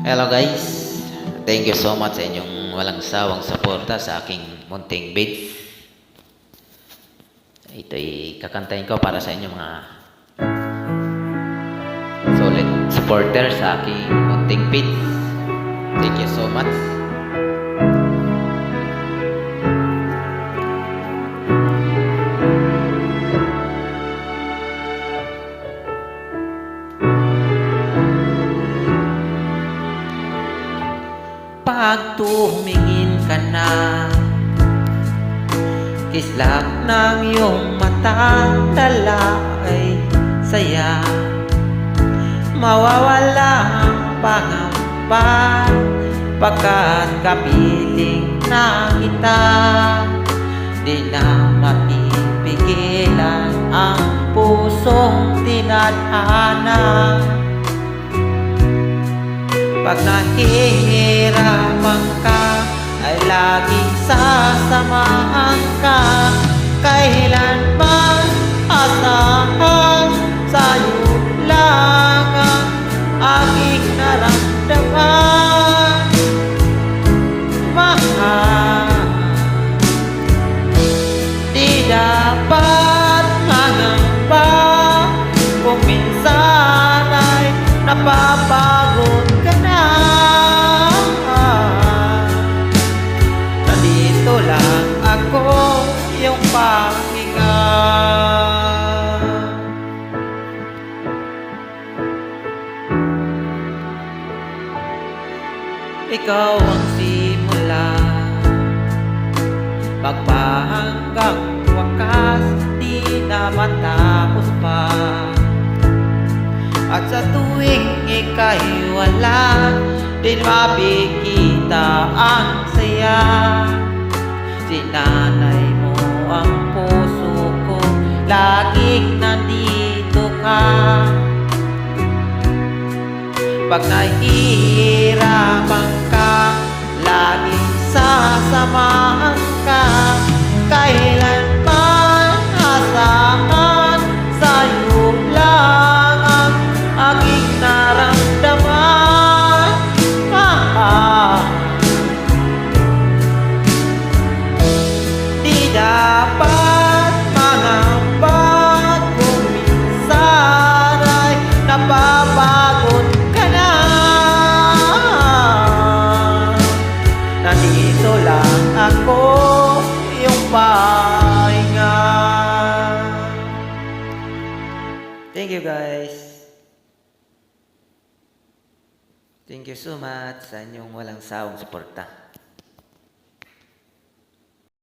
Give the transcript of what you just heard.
Hello guys, thank you so much sa inyong walang sawang suporta sa aking munting beats. Ito'y kakantahin ko para sa inyo mga solid supporter sa aking munting beats. Thank you so much. Pag tumingin ka na, kislap ng iyong mata, dala ay saya. Mawawala ang pangamba, pagkat kapiling na kita. Di na mapipigilan ang pusong tinadhana. Pag nahihirapan ka, ay laging sasamahan ka. Kailanman asahan, sa'yo lang ang aking naramdaman. Mahal, di dapat mangamba, kung minsan ay napapagod ka na. Nandito lang ako, iyong pahinga. Ikaw ang simula, pagpahanggang wakas, di na matapos pa. At sa tuwing ika'y wala, di mapikita ang saya. Sinanay mo ang puso ko, laging nandito ka. Pag nahihirapan ka, laging sasamahan ka. Kailanman asahan, sa'yo lang ang aking naramdaman. Di dapat mangamba, kung minsan ay napapagod ka na. Nandito lang ako, iyong pahinga. Thank you guys. Thank you so much sa inyong walang sawang suporta.